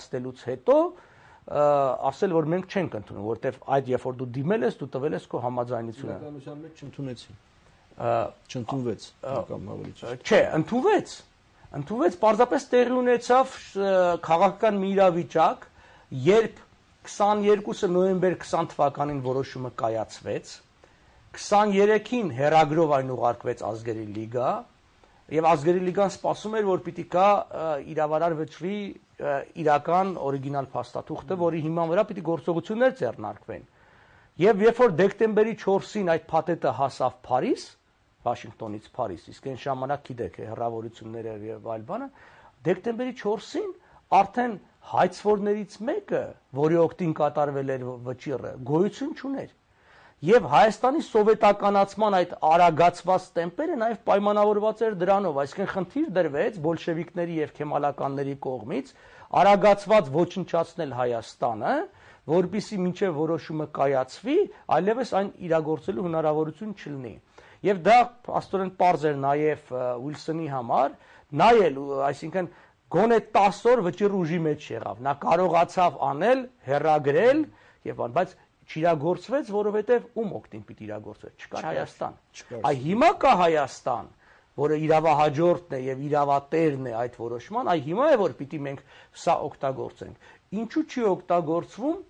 Ստելուց հետո ասել, որ մենք չենք ընդունում, որտեվ այդ երբ որ դու դիմել ես, դու տվել ես քո համաձայնությունը։ Իրականության մեջ չընդունեցին։ Չընդունվեց կամ ավելի ճիշտ։ Չէ, ընդունվեց, պարզապես տեղի ունեցավ քաղաքական մի իրավիճակ, երբ 22 նոյեմբեր 20 թվականին որոշումը կայացվեց, 23-ին հեռագրով այն ուղարկվեց Ազգերի լիգա, եւ Ազգերի լիգան սպասում էր, որ պիտի կա իրավարար վճռի իրական օրիգինալ փաստաթուղթը, որի հիման վրա պիտի գործողություններ ձեռնարկվեն։ Եվ երբ որ դեկտեմբերի 4-ին այդ փաթեթը հասավ Փարիզ, Վաշինգտոնից Փարիզ, իսկ այն ժամանակ գիտեք, հեռավորությունները եւ այլ բանը, դեկտեմբերի 4-ին արդեն հայցվորներից մեկը, որի օգտին կատարվել էր վճիռը, գոյություն չուներ։ Եվ Հայաստանի սովետականացման այդ արագացված տեմպերը նաև պայմանավորված էր դրանով, այսինքն խնդիր դրվեց բոլշևիկների եւ քեմալականների կողմից արագացված ոչնչացնել Հայաստանը, որպեսզի մինչև որոշումը կայացվի, այլևս այն իրագործելու հնարավորություն չլինի։ Եվ դա աստորեն պարզ էր նաև Ուիլսոնի համար, նայել, այսինքն գոնե 10 օր վճիռ ուժի մեջ եղավ։ Նա կարողացավ անել, հեռագրել եւ բայց չիրագործվեց, որովհետև ում օգտին պիտի իրագործվեց, չկար Հայաստան։ Այ հիմա կա Հայաստան, որը իրավահաջորդն է եւ իրավատերն է այդ որոշման, այ հիմա է որ պիտի մենք սա օգտագործենք։ Ինչու չի օգտագործվում։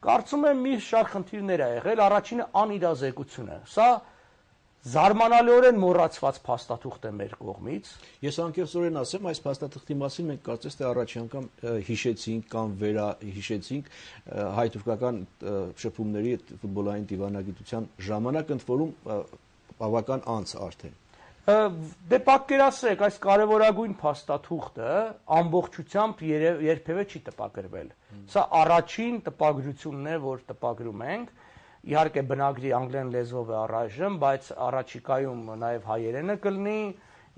Կարծում եմ մի շարք խնդիրներ ա եղել, առաջինը անիրազեկությունը։ Սա զարմանալիորեն մոռացված փաստաթուղթ է մեր կողմից։ Ես անկեղծորեն ասեմ, այս փաստաթղթի մասին մենք կարծես թե առաջին անգամ հիշեցինք կամ վերահիշեցինք հայ-թուրքական շփումների ֆուտբոլային դիվանագիտության ժամանակ, ընդ որում բավական անց արդեն։ Դե պատկերացրեք, այս կարևորագույն փաստաթուղթը ամբողջությամբ երբևէ չի տպագրվել։ Սա առաջին տպագրությունն է, որ տպագրում ենք։ Իհարկե բնագրի անգլերեն լեզվով է առայժմ, բայց առաջիկայում նաև հայերենը կլինի,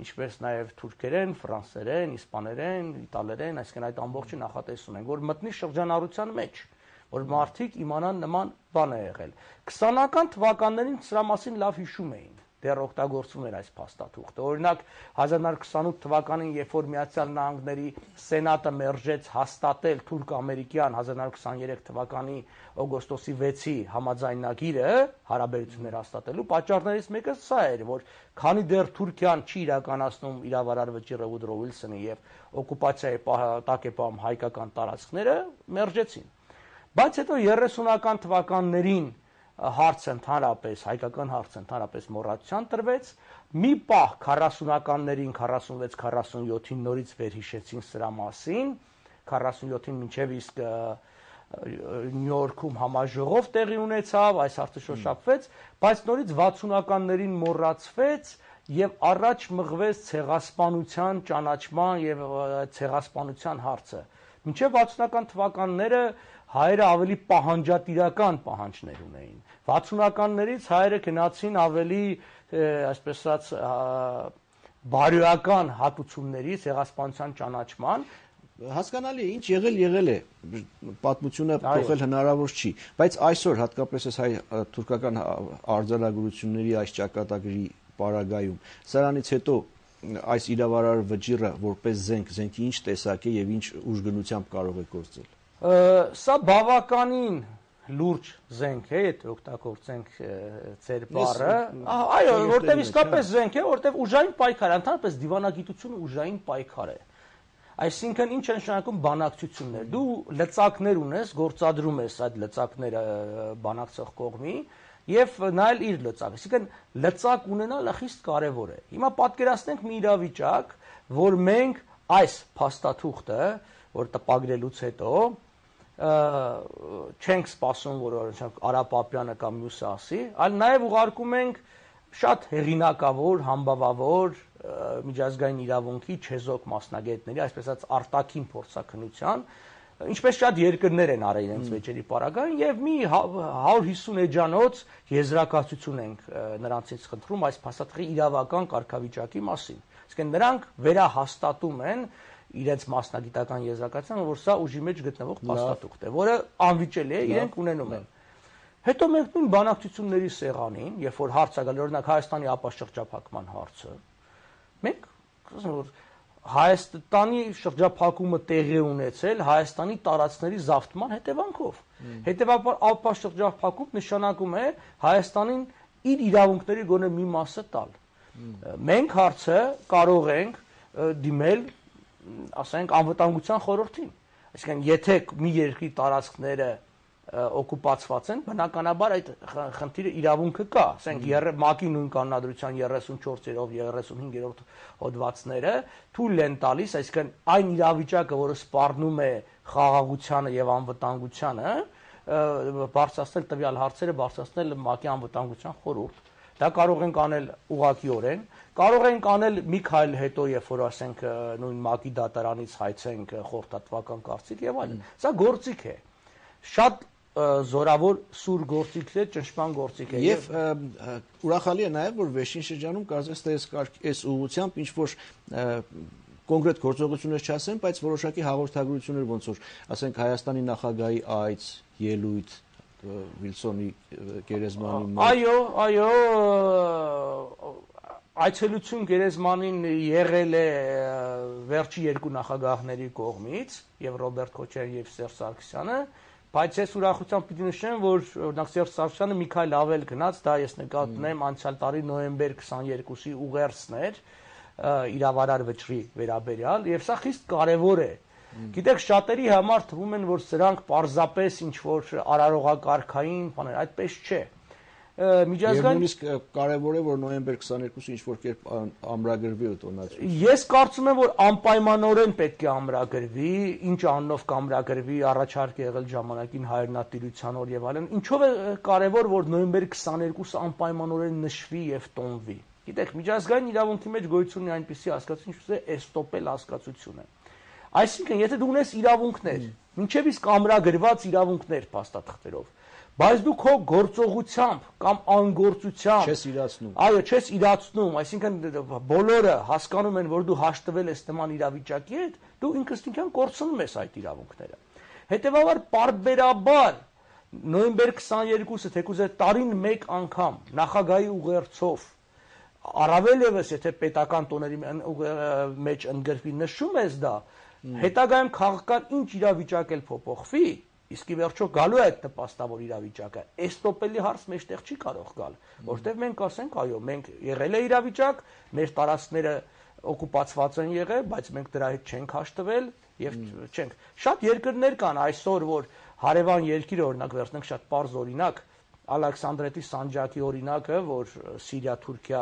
ինչպես նաև թուրքերեն, ֆրանսերեն, իսպաներեն, իտալերեն, այսինքն այդ ամբողջը նախատեսում ենք, որ մտնի շրջանառության մեջ, որ մարդիկ իմանան նման բան է եղել։ 20-ական թվականներին սրա մասին լավ հիշում էին, դեռ օգտագործվում էր այս փաստաթուղթը։ Օրինակ 1928 թվականին, երբ որ Միացյալ Նահանգների Սենատը մերժեց հաստատել թուրք-ամերիկյան 1923 թվականի օգոստոսի 6-ի համաձայնագիրը հարաբերություններ հաստատելու, պատճառներից մեկը սա էր, որ քանի դեռ Թուրքիան չի իրականացնում իրավարար վճիռը Ուդրո Ուիլսոնի եւ օկուպացիայի տակ է պահում հայկական տարածքները, մերժեցին։ Բայց հետո 30-ական թվականներին հարցը ընդհանրապես, հայկական հարցը ընդհանրապես մոռացության տրվեց, մի պահ 40-ականներին, 46-47-ին նորից վերհիշեցին սրա մասին, 47-ին մինչև իսկ Նյու Յորքում համաժողով տեղի ունեցավ, այս հարցը շոշափվեց, բայց նորից 60-ականներին մոռացվեց եւ առաջ մղվեց ցեղասպանության ճանաչման եւ ցեղասպանության հարցը։ Մինչև 60-ական թվականները հայերը ավելի պահանջատիրական պահանջներ ունեին։ 60-ականներից հայերը գնացին ավելի, այսպես ասած, բարոյական հատուցումների ցեղասպանության ճանաչման։ Հասկանալի է, ինչ եղել է, պատմությունը փոխել հնարավոր չի, բայց այսօր հատկապես այս հայ-թուրքական արձանագրությունների այս ճակատագրի պարագայում, սրանից հետո այս իրավարար վճիռը որպես զենքի ինչ տեսակ է եւ ինչ ուժգնությամբ կարող է գործել։ Սա բավականին լուրջ զենք է, եթե օգտագործենք ձեր բառը, այո, որտեղ իսկապես զենք է, որտեղ ուժային պայքար, ընդհանրապես դիվանագիտությունը ուժային պայքար է։ Այսինքն ինչ են նշանակում բանակցություններ։ Դու լծակներ ունես, գործադրում ես այդ լծակները բանակցող կողմի եւ նայել իր լծակը։ Այսինքն լծակ ունենալը խիստ կարեւոր է։ Հիմա պատկերացնենք մի իրավիճակ, որ մենք այս փաստաթուղթը, որ տպագրելուց հետո չենք սպասում, որ օրինակ Արա Պապյանը կամ մյուսը ասի, այլ նաև ուղարկում ենք շատ հեղինակավոր, համբավավոր միջազգային իրավունքի չեզոք մասնագետների, այսպես ասած արտաքին փորձաքննության, ինչպես շատ երկրներ են արել իրենց վեճերի պարագային եւ մի 150 էջանոց եզրակացություն ենք նրանցից խնդրում այս փաստաթղթի իրավական կարգավիճակի մասին։ Իսկեն նրանք վերահաստատում են իրենց մասնագիտական եզրակացությունը, որ սա ուժի մեջ գտնվող փաստաթուղթ է, որը անվիճելի է, իրենք ունենում են։ Հետո մենք նույն բանակցությունների սեղանին, երբ որ հարց է գալի, օրինակ Հայաստանի ապաշրջափակման հարցը, մենք ասում որ Հայաստանի շրջափակումը տեղի ունեցել Հայաստանի տարածքների զավթման հետևանքով։ Հետևաբար ԱՊԱ շրջափակում նշանակում է Հայաստանին իր իրավունքների գոնե մի մասը տալ։ Մենք հարցը կարող ենք դիմել, ասենք, անվտանգության խորհրդին։ Այսինքն, եթե մի երկրի տարածքները օկուպացված են, բնականաբար այդ խնդիրը իրավունքը կա, ասենք ՄԱԿ-ի նույն կանոնադրության 34-րդ, 35-րդ հոդվածները թույլ են տալիս, այսինքն այն իրավիճակը, որը սպառնում է խաղաղությանը եւ անվտանգությանը, բարձրացնել տվյալ հարցերը, բարձրացնել ՄԱԿ-ի անվտանգության խորհուրդ։ Դա կարող ենք անել ուղղակիորեն, կարող ենք անել մի քայլ հետո, երբ որ ասենք նույն ՄԱԿ-ի դատարանից հայցենք խորհրդատվական կարծիք եւ այլն։ Սա գործիք է։ Շատ զորավոր սուր գործիք է, ճնշման գործիք է։ Եվ ուրախալի է նաև, որ վերջին շրջանում կարծես թե այս ուղղությամբ ինչ որ կոնկրետ գործողություններ չասեն, բայց որոշակի հաղորդագրություններ ոնց որ, ասենք, Հայաստանի նախագահի այց, ելույթ, Վիլսոնի գերեզմանի Այո, այցելություն գերեզմանին եղել է վերջի երկու նախագահների կողմից, եւ Ռոբերտ Քոչարյանը եւ Սերժ Սարգսյանը, բայց ես ուրախությամբ պիտի նշեմ, որ օրինակ Սերժ Սարգսյանը մի քայլ ավել գնաց, դա ես նկատում եմ անցյալ տարի նոյեմբեր 22-ի ուղերձն էր իրավարար վճռի վերաբերյալ, եւ սա խիստ կարեւոր է։ Գիտեք, շատերի համար թվում են, որ սրանք պարզապես ինչ որ արարողակարգային բաներ, այդպես չէ։ Միջազգային Նույնիսկ կարևոր է, որ նոյեմբեր 22-ը ինչ որ կերպ ամրագրվի օտոնացություն։ Ես կարծում եմ, որ անպայմանորեն պետք է ամրագրվի, ինչ անունով կամրագրվի, առաջարկ է եղել ժամանակին հայրենատիրության օր եւ այլն։ Ինչով է կարևոր, որ նոյեմբեր 22-ը անպայմանորեն նշվի եւ տոնվի։ Գիտեք, միջազգային իրավունքի մեջ գոյություն ունի այնպիսի հասկացություն, ինչպես է էստոպել հասկացությունը։ Այսինքն, եթե դու ունես իրավունքներ, մինչև իսկ ամրագրված իրավունքներ փաստաթղթերով, բայց դու քո գործողությամբ կամ անգործությամբ չես իրացնում։ Այո, չես իրացնում, այսինքն բոլորը հասկանում են, որ դու հաշտվել ես նման իրավիճակի հետ, դու ինքնըստինքյան կորցնում ես այդ իրավունքները։ Հետևաբար պարբերաբար նոյեմբեր 22-ը թեկուզ է տարին մեկ անգամ նախագահի ուղերձով, առավել ևս եթե պետական տոների մեջ ընդգրկվի, նշում ես դա, հետագայում քաղաքական ինչ իրավիճակ էլ փոփոխվի, իսկ ի վերջո գալու է այդ նպաստավոր իրավիճակը, էստոպելի հարց մեջտեղ չի կարող գալ, որտեղ մենք ասենք, այո, մենք եղել է իրավիճակ, մեր տարածքները օկուպացված են եղել, բայց մենք դրա հետ չենք հաշտվել եւ չենք։ Շատ երկրներ կան այսօր, որ հարևան երկիրը, օրինակ վերցնենք շատ པարզ օրինակ, Ալեքսանդրետի Սանջակի օրինակը, որ Սիրիա-Թուրքիա,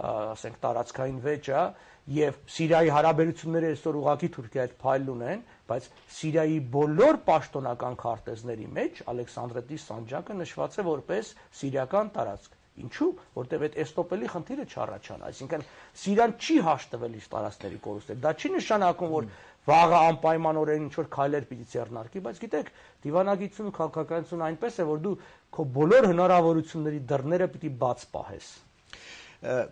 ասենք, տարածքային վեճ է, եւ Սիրիայի հարաբերությունները այսօր ուղղակի Թուրքիայի հետ փայլ ունեն, բայց Սիրիայի բոլոր պաշտոնական քարտեզների մեջ Ալեքսանդրետի Սանջակը նշված է որպես սիրիական տարածք։ Ինչու՞, որտեղ այդ էստոպելի խնդիրը չառաջանա, այսինքն Սիրիան չի հաշտվել իր տարածքների կորուստը։ Դա չի նշանակում, որ վաղը անպայմանորեն ինչ որ քայլեր պիտի ձեռնարկի, բայց գիտեք, դիվանագիտություն ու քաղաքականություն այնպես է, որ դու քո բոլոր հնարավորությունների դռները պիտի բաց պահես։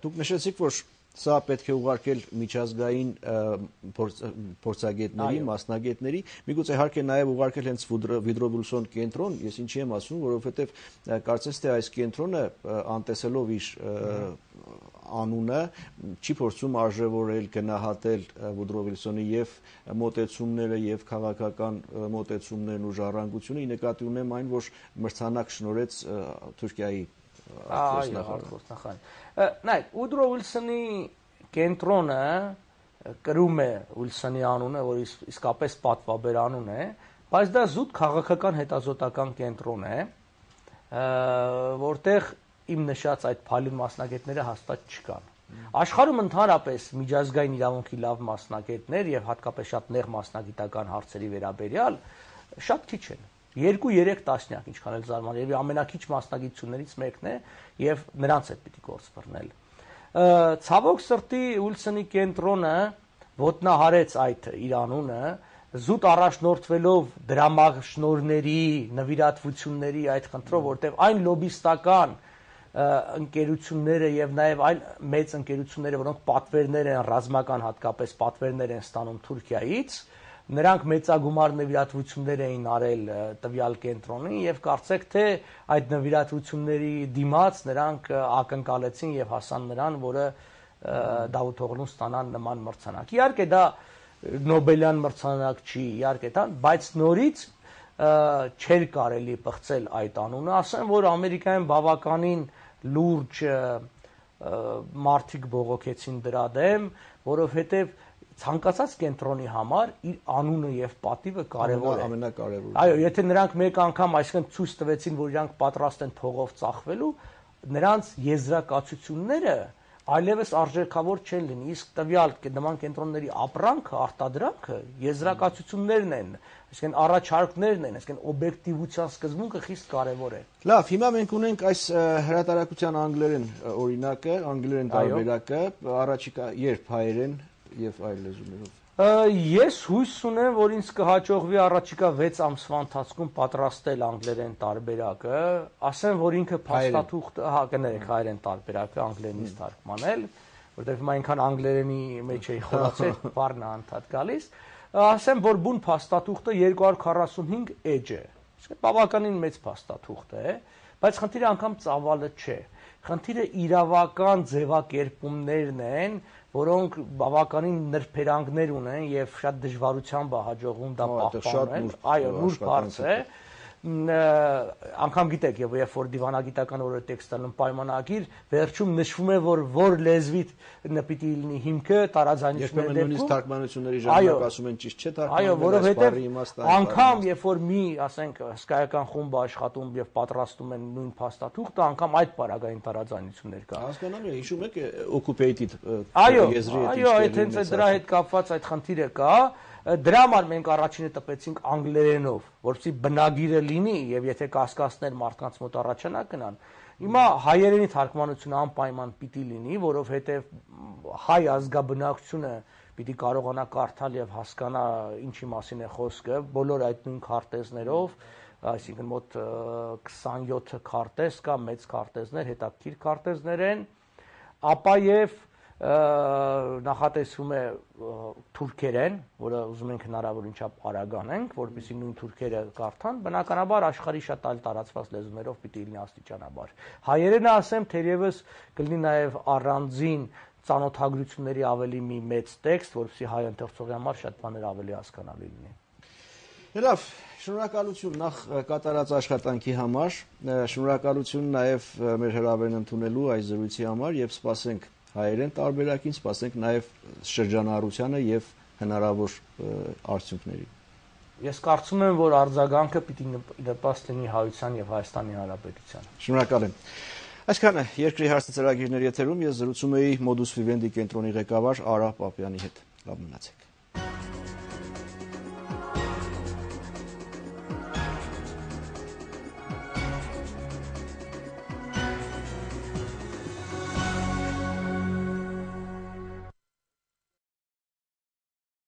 Դուք նշեցիք, որ սա պետք է ուղարկել միջազգային փորձագետների, մասնագետների, միգուցե հարկ է նաև ուղարկել հենց Վիդրո-Վիլսոն կենտրոն, ես ինչի եմ ասում, որովհետև կարծես թե այս կենտրոնը անտեսելով իր անունը չի փորձում արժևորել, գնահատել Վուդրո-Վիլսոնի եւ մոտեցումները եւ քաղաքական մոտեցումներն ու ժառանգությունը, ի նկատի ունեմ այն, որ մրցանակ շնորհեց Թուրքիայի արտգործնախարարին։ Նայեք, Վուդրո Վիլսոնի կենտրոնը կրում է Վիլսոնի անունը, որ իսկապես պատվաբեր անուն է, բայց դա զուտ քաղաքական հետազոտական կենտրոն է, որտեղ իմ նշած այդ փալին մասնագետները հաստատ չկան։ Աշխարհում ընդհանրապես միջազգային իրավունքի լավ մասնագետներ եւ հատկապես շատ նեղ մասնագիտական հարցերի վերաբերյալ շատ քիչ են։ 2-3 տասնյակ, ինչքան էլ զարմանալի, եւ ամենակիչ մասնագիտություններից մեկն է եւ նրանց հետ պիտի գործ բռնել։ Ցավոք սրտի Ուիլսոնի կենտրոնը ոտնահարեց այդ իր անունը, զուտ առաջնորդվելով դրամաշնորհների, նվիրատվությունների այդ խնդրով, որտեղ այն լոբիստական ընկերությունները եւ նաեւ այլ մեծ ընկերությունները, որոնք պատվերներ են, ռազմական հատկապես պատվերներ են ստանում Թուրքիայից, նրանք մեծագումար նվիրատվություններ էին արել տվյալ կենտրոնին եւ կարծեք թե այդ նվիրատվությունների դիմաց նրանք ակնկալեցին եւ հասան նրան, որը Դավութօղլուն ստանան նման մրցանակ։ Իհարկե դա Նոբելյան մրցանակ չի, իհարկե դա, բայց նորից չէր կարելի բացել այդ անունը, ասեմ, որ Ամերիկայում բավականին լուրջ մարդիկ բողոքեցին դրա դեմ, որովհետև ցանկացած կենտրոնի համար իր անունը եւ պատիվը կարեւոր է։ Ամենակարևորը։ Այո, եթե նրանք մեկ անգամ այսինքն ցույց տվեցին, որ իրանք պատրաստ են փողով ծախվելու, նրանց եզրակացությունները այլևս արժեքավոր չեն լինի, իսկ տվյալ նման կենտրոնների ապրանքը, արտադրանքը եզրակացություններն են, այսինքն առաջարկներն են, այսինքն օբյեկտիվության սկզբունքը խիստ կարևոր է։ Լավ, հիմա մենք ունենք այս հրատարակության անգլերեն օրինակը, անգլերեն տարբերակը, առաջիկա երբ հայերեն եւ այլ լեզուներով։ Ես հույս ունեմ, որ ինձ կհաջողվի առաջիկա 6 ամսվա ընթացքում պատրաստել անգլերեն տարբերակը, ասեմ, որ ինքը փաստաթուղթ, կներեք, հայերեն տարբերակը անգլերենից թարգմանել, որտեղ հիմա այնքան անգլերենի մեջ էի խորացել, բառն անդադ գալիս, ասեմ, որ բուն փաստաթուղթը 245 էջ է, բավականին մեծ փաստաթուղթ է, բայց խնդիրը անգամ ծավալը չէ, խնդիրը իրավական ձևակերպումներն են, որոնք բավականին նրբերանգներ ունեն եւ շատ դժվարությամբ է հաջողվում դա պահպանել, այո, նուրբ հարց է, անգամ գիտեք, եւ երբ որ դիվանագիտական օրը տեքստը պայմանագիր, վերջում նշվում է, որ լեզվի պիտի լինի հիմքը տարաձայնությունների դեպքում։ Երբեմն նույնիսկ թարգմանությունների ժամանակ ասում են ճիշտ չէ թարգմանել, այո, որովհետեւ անգամ երբ որ մի, ասենք, հսկայական խումբ աշխատում եւ պատրաստում են նույն փաստաթուղթը, անգամ այդ պարագային տարաձայնություններ կա։ Հասկանալի է, հիշում եք occupated եզրի հետ։ Այո, այդ հենց դրա հետ կապված այդ խնդիրը կա։ Դրա համար մենք առաջինը տպեցինք անգլերենով, որովհետեւ բնագիրը լինի եւ եթե կասկածներ մարդկանց մոտ առաջանա կնան։ Հիմա հայերենի թարգմանությունը անպայման պիտի լինի, որովհետեւ հայ ազգաբնակչությունը պիտի կարողանա կարդալ եւ հասկանա ինչի մասին է խոսքը, բոլոր այդ նույն քարտեզներով, այսինքն մոտ 27 քարտեզ կա, մեծ քարտեզներ, հետաքրքիր քարտեզներ են, ապա եւ նախատեսվում է թուրքերեն, որը ուզում ենք հնարավորին չափ արագ անենք, որպեսզի նույն թուրքերը կարդան, բնականաբար աշխարհի շատ այլ տարածված լեզուներով պիտի լինի աստիճանաբար։ Հայերենը ասեմ, թերևս կլինի նաև առանձին ծանոթագրությունների ավելի մի մեծ տեքստ, որպեսզի հայ ընթերցողի համար շատ բաներ ավելի հասկանալի լինի։ Լավ, շնորհակալություն նախ կատարած աշխատանքի համար, շնորհակալություն նաև մեր հրավերն ընդունելու այս զրույցի համար եւ սպասենք հայերեն տարբերակին, սպասենք նաև շրջանառությանը եւ հնարավոր արդյունքների։ Ես կարծում եմ, որ արձագանքը պիտի նպաստ լինի հայության եւ Հայաստանի Հանրապետությանը։ Շնորհակալ եմ։ Այսքանը երկրի հարցը ծրագիրների եթերում ես զրուցում էի Modus Vivendi կենտրոնի ղեկավար Արա Պապյանի հետ։ Լավ մնացեք։